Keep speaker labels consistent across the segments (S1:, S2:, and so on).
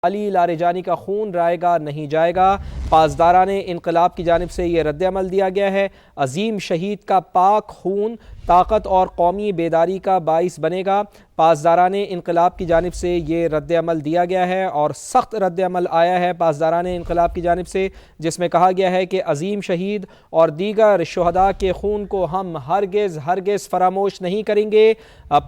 S1: علی Larijani کا خون رائے گا نہیں جائے گا۔ پاسداران انقلاب کی جانب سے یہ رد عمل دیا گیا ہے۔ عظیم شہید کا پاک خون طاقت اور قومی بیداری کا باعث بنے گا۔ پاسداران انقلاب کی جانب سے یہ رد عمل دیا گیا ہے اور سخت رد عمل آیا ہے پاسداران انقلاب کی جانب سے، جس میں کہا گیا ہے کہ عظیم شہید اور دیگر شہداء کے خون کو ہم ہرگز فراموش نہیں کریں گے۔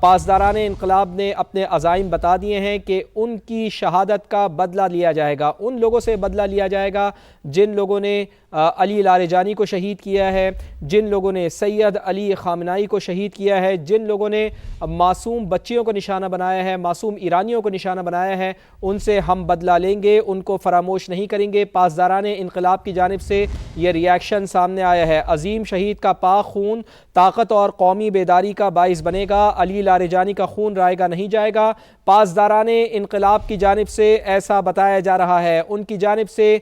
S1: پاسداران انقلاب نے اپنے عزائم بتا دیے ہیں کہ ان کی شہادت کا بدلہ لیا جائے گا، ان لوگوں سے بدلہ لیا جائے گا جن لوگوں نے علی لاریجانی کو شہید کیا ہے، جن لوگوں نے سید علی خامنائی کو شہید کیا ہے، جن لوگوں نے معصوم بچیوں کو نشانہ بنایا ہے، معصوم ایرانیوں کو نشانہ بنایا ہے، ان سے ہم بدلہ لیں گے، ان کو فراموش نہیں کریں گے۔ پاسداران انقلاب کی جانب سے یہ ری ایکشن سامنے آیا ہے۔ عظیم شہید کا پاک خون طاقت اور قومی بیداری کا باعث بنے گا۔ علی لاریجانی کا خون رائے گا نہیں جائے گا۔ پاسداران انقلاب کی جانب سے ایسا بتایا جا رہا ہے، ان کی جانب سے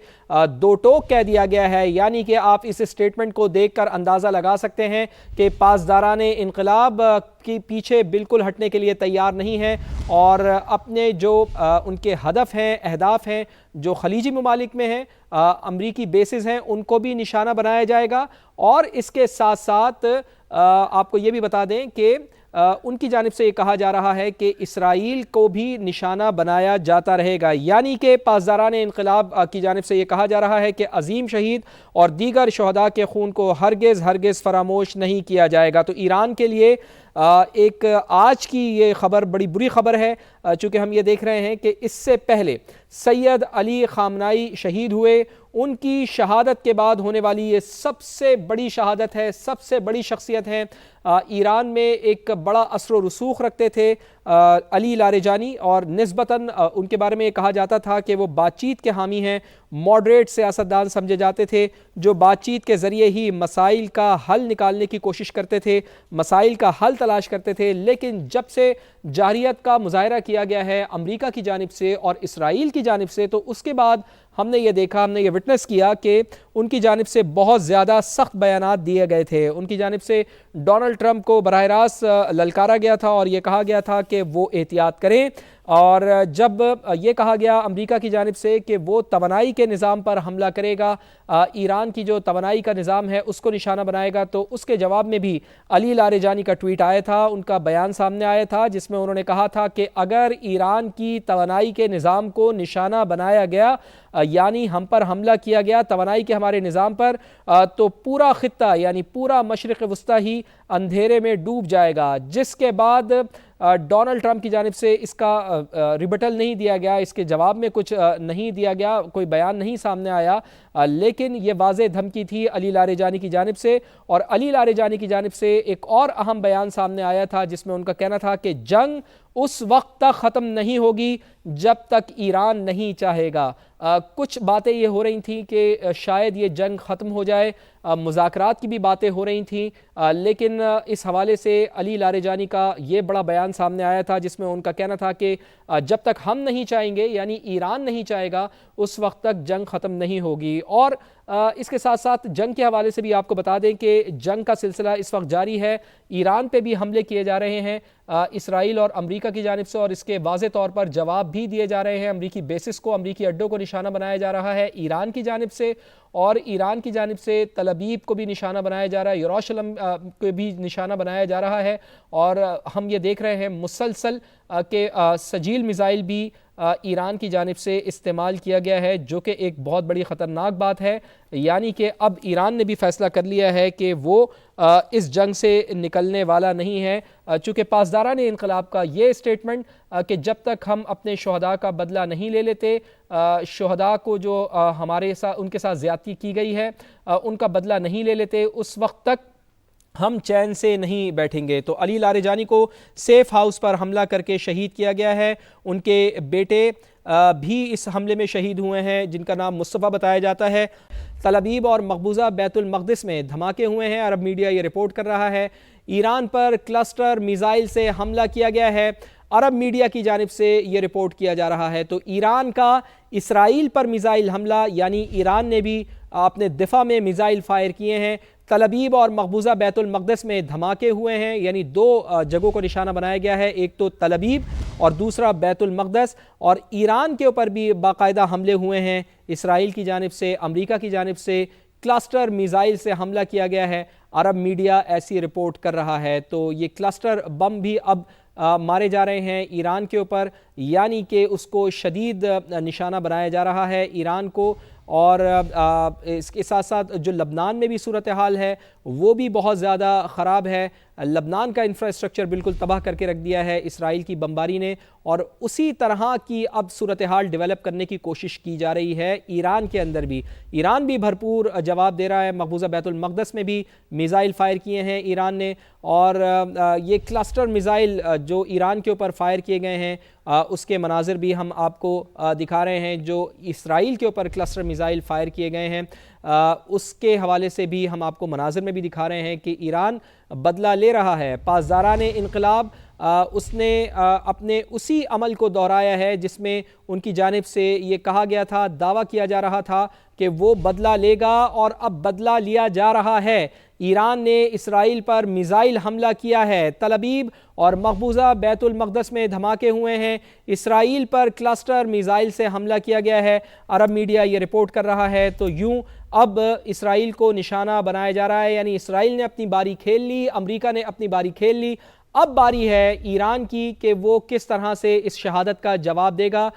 S1: دو ٹوک کہہ دیا گیا ہے، یعنی کہ آپ اس اسٹیٹمنٹ کو دیکھ کر اندازہ لگا سکتے ہیں کہ پاسداران انقلاب کی پیچھے بالکل ہٹنے کے لیے تیار نہیں ہیں اور اپنے جو ان کے ہدف ہیں، اہداف ہیں جو خلیجی ممالک میں ہیں، امریکی بیسز ہیں، ان کو بھی نشانہ بنایا جائے گا۔ اور اس کے ساتھ ساتھ آپ کو یہ بھی بتا دیں کہ ان کی جانب سے یہ کہا جا رہا ہے کہ اسرائیل کو بھی نشانہ بنایا جاتا رہے گا، یعنی کہ پاسداران انقلاب کی جانب سے یہ کہا جا رہا ہے کہ عظیم شہید اور دیگر شہداء کے خون کو ہرگز فراموش نہیں کیا جائے گا۔ تو ایران کے لیے ایک آج کی یہ خبر بڑی بری خبر ہے، چونکہ ہم یہ دیکھ رہے ہیں کہ اس سے پہلے سید علی خامنائی شہید ہوئے، ان کی شہادت کے بعد ہونے والی یہ سب سے بڑی شہادت ہے، سب سے بڑی شخصیت ہے۔ ایران میں ایک بڑا اثر و رسوخ رکھتے تھے علی لاریجانی، اور نسبتاً ان کے بارے میں یہ کہا جاتا تھا کہ وہ بات چیت کے حامی ہیں، ماڈریٹ سیاستدان سمجھے جاتے تھے جو بات چیت کے ذریعے ہی مسائل کا حل نکالنے کی کوشش کرتے تھے، مسائل کا حل تلاش کرتے تھے۔ لیکن جب سے جارحیت کا مظاہرہ کیا گیا ہے امریکہ کی جانب سے اور اسرائیل کی جانب سے، تو اس کے بعد ہم نے یہ دیکھا، ہم نے یہ وٹنس کیا کہ ان کی جانب سے بہت زیادہ سخت بیانات دیے گئے تھے۔ ان کی جانب سے ڈونلڈ ٹرمپ کو براہ راست للکارا گیا تھا اور یہ کہا گیا تھا کہ وہ احتیاط کریں، اور جب یہ کہا گیا امریکہ کی جانب سے کہ وہ توانائی کے نظام پر حملہ کرے گا، ایران کی جو توانائی کا نظام ہے اس کو نشانہ بنائے گا، تو اس کے جواب میں بھی علی لاریجانی کا ٹویٹ آیا تھا، ان کا بیان سامنے آیا تھا جس میں انہوں نے کہا تھا کہ اگر ایران کی توانائی کے نظام کو نشانہ بنایا گیا، یعنی ہم پر حملہ کیا گیا توانائی کے ہمارے نظام پر، تو پورا خطہ یعنی پورا مشرق وسطی ہی اندھیرے میں ڈوب جائے گا۔ جس کے بعد ڈونلڈ ٹرمپ کی جانب سے اس کا ریبٹل نہیں دیا گیا، اس کے جواب میں کچھ نہیں دیا گیا، کوئی بیان نہیں سامنے آیا، لیکن یہ واضح دھمکی تھی علی لاریجانی کی جانب سے۔ اور علی لاریجانی کی جانب سے ایک اور اہم بیان سامنے آیا تھا جس میں ان کا کہنا تھا کہ جنگ اس وقت تک ختم نہیں ہوگی جب تک ایران نہیں چاہے گا۔ کچھ باتیں یہ ہو رہی تھیں کہ شاید یہ جنگ ختم ہو جائے، مذاکرات کی بھی باتیں ہو رہی تھیں، لیکن اس حوالے سے علی لاریجانی کا یہ بڑا بیان سامنے آیا تھا جس میں ان کا کہنا تھا کہ جب تک ہم نہیں چاہیں گے، یعنی ایران نہیں چاہے گا، اس وقت تک جنگ ختم نہیں ہوگی۔ اور اس کے ساتھ ساتھ جنگ کے حوالے سے بھی آپ کو بتا دیں کہ جنگ کا سلسلہ اس وقت جاری ہے، ایران پہ بھی حملے کیے جا رہے ہیں اسرائیل اور امریکہ کی جانب سے، اور اس کے واضح طور پر جواب بھی دیے جا رہے ہیں، امریکی بیسز کو، امریکی اڈوں کو نشانہ بنایا جا رہا ہے ایران کی جانب سے، اور ایران کی جانب سے تل ابیب کو بھی نشانہ بنایا جا رہا ہے، یروشلم کو بھی نشانہ بنایا جا رہا ہے، اور ہم یہ دیکھ رہے ہیں مسلسل کہ سجیل میزائل بھی ایران کی جانب سے استعمال کیا گیا ہے، جو کہ ایک بہت بڑی خطرناک بات ہے، یعنی کہ اب ایران نے بھی فیصلہ کر لیا ہے کہ وہ اس جنگ سے نکلنے والا نہیں ہے، چونکہ پاسداران انقلاب کا یہ اسٹیٹمنٹ کہ جب تک ہم اپنے شہداء کا بدلہ نہیں لے لیتے، شہداء کو جو ہمارے ساتھ ان کے ساتھ زیادتی کی گئی ہے ان کا بدلہ نہیں لے لیتے، اس وقت تک ہم چین سے نہیں بیٹھیں گے۔ تو علی لاریجانی کو سیف ہاؤس پر حملہ کر کے شہید کیا گیا ہے، ان کے بیٹے بھی اس حملے میں شہید ہوئے ہیں جن کا نام مصطفیٰ بتایا جاتا ہے۔ تل ابیب اور مقبوضہ بیت المقدس میں دھماکے ہوئے ہیں، عرب میڈیا یہ رپورٹ کر رہا ہے۔ ایران پر کلسٹر میزائل سے حملہ کیا گیا ہے، عرب میڈیا کی جانب سے یہ رپورٹ کیا جا رہا ہے۔ تو ایران کا اسرائیل پر میزائل حملہ، یعنی ایران نے بھی اپنے دفاع میں میزائل فائر کیے ہیں۔ تل ابیب اور مقبوضہ بیت المقدس میں دھماکے ہوئے ہیں، یعنی دو جگہوں کو نشانہ بنایا گیا ہے، ایک تو تل ابیب اور دوسرا بیت المقدس، اور ایران کے اوپر بھی باقاعدہ حملے ہوئے ہیں اسرائیل کی جانب سے، امریکہ کی جانب سے کلسٹر میزائل سے حملہ کیا گیا ہے۔ عرب میڈیا ایسی رپورٹ کر رہا ہے، تو یہ کلسٹر بم بھی اب مارے جا رہے ہیں ایران کے اوپر، یعنی کہ اس کو شدید نشانہ بنایا جا رہا ہے ایران کو۔ اور اس کے ساتھ ساتھ جو لبنان میں بھی صورتحال ہے وہ بھی بہت زیادہ خراب ہے۔ لبنان کا انفراسٹرکچر بالکل تباہ کر کے رکھ دیا ہے اسرائیل کی بمباری نے، اور اسی طرح کی اب صورتحال ڈیولپ کرنے کی کوشش کی جا رہی ہے ایران کے اندر بھی۔ ایران بھی بھرپور جواب دے رہا ہے، مقبوضہ بیت المقدس میں بھی میزائل فائر کیے ہیں ایران نے، اور یہ کلسٹر میزائل جو ایران کے اوپر فائر کیے گئے ہیں اس کے مناظر بھی ہم آپ کو دکھا رہے ہیں۔ جو اسرائیل کے اوپر کلسٹر میزائل فائر کیے گئے ہیں اس کے حوالے سے بھی ہم آپ کو مناظر میں بھی دکھا رہے ہیں کہ ایران بدلہ لے رہا ہے۔ پاسداران انقلاب اس نے اپنے اسی عمل کو دہرایا ہے جس میں ان کی جانب سے یہ کہا گیا تھا، دعویٰ کیا جا رہا تھا کہ وہ بدلہ لے گا، اور اب بدلہ لیا جا رہا ہے۔ ایران نے اسرائیل پر میزائل حملہ کیا ہے، تل ابیب اور مقبوضہ بیت المقدس میں دھماکے ہوئے ہیں، اسرائیل پر کلسٹر میزائل سے حملہ کیا گیا ہے، عرب میڈیا یہ رپورٹ کر رہا ہے۔ تو یوں اب اسرائیل کو نشانہ بنایا جا رہا ہے، یعنی اسرائیل نے اپنی باری کھیل لی، امریکہ نے اپنی باری کھیل لی، اب باری ہے ایران کی کہ وہ کس طرح سے اس شہادت کا جواب دے گا۔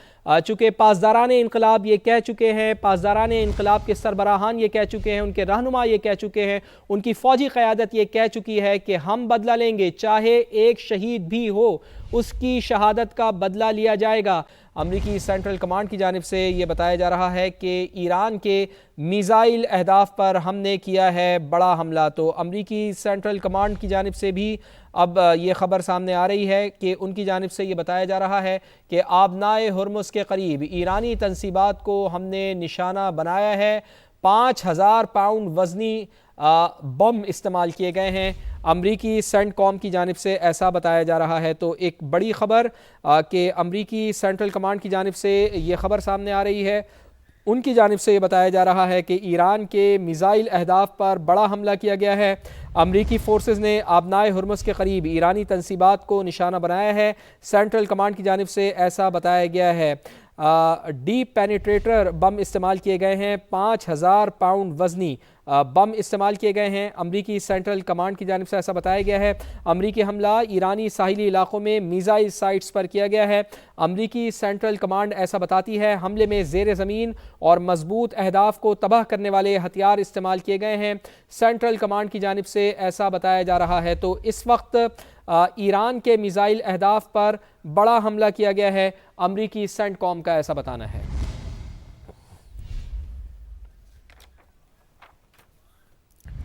S1: چونکہ پاسداران انقلاب یہ کہہ چکے ہیں، پاسداران انقلاب کے سربراہان یہ کہہ چکے ہیں، ان کے رہنما یہ کہہ چکے ہیں، ان کی فوجی قیادت یہ کہہ چکی ہے کہ ہم بدلہ لیں گے، چاہے ایک شہید بھی ہو اس کی شہادت کا بدلہ لیا جائے گا۔ امریکی سینٹرل کمانڈ کی جانب سے یہ بتایا جا رہا ہے کہ ایران کے میزائل اہداف پر ہم نے کیا ہے بڑا حملہ۔ تو امریکی سینٹرل کمانڈ کی جانب سے بھی اب یہ خبر سامنے آ رہی ہے کہ ان کی جانب سے یہ بتایا جا رہا ہے کہ آبنائے ہرمز کے قریب ایرانی تنصیبات کو ہم نے نشانہ بنایا ہے، 5000 پاؤنڈ وزنی بم استعمال کیے گئے ہیں۔ امریکی سینٹ کام کی جانب سے ایسا بتایا جا رہا ہے۔ تو ایک بڑی خبر کہ امریکی سینٹرل کمانڈ کی جانب سے یہ خبر سامنے آ رہی ہے، ان کی جانب سے یہ بتایا جا رہا ہے کہ ایران کے میزائل اہداف پر بڑا حملہ کیا گیا ہے۔ امریکی فورسز نے آبنائے ہرمز کے قریب ایرانی تنصیبات کو نشانہ بنایا ہے، سینٹرل کمانڈ کی جانب سے ایسا بتایا گیا ہے۔ ڈیپ پینیٹریٹر بم استعمال کیے گئے ہیں، 5000 پاؤنڈ وزنی بم استعمال کیے گئے ہیں، امریکی سینٹرل کمانڈ کی جانب سے ایسا بتایا گیا ہے۔ امریکی حملہ ایرانی ساحلی علاقوں میں میزائل سائٹس پر کیا گیا ہے۔ امریکی سینٹرل کمانڈ ایسا بتاتی ہے حملے میں زیر زمین اور مضبوط اہداف کو تباہ کرنے والے ہتھیار استعمال کیے گئے ہیں، سینٹرل کمانڈ کی جانب سے ایسا بتایا جا رہا ہے۔ تو اس وقت ایران کے میزائل اہداف پر بڑا حملہ کیا گیا ہے، امریکی سینٹ کام کا ایسا بتانا ہے۔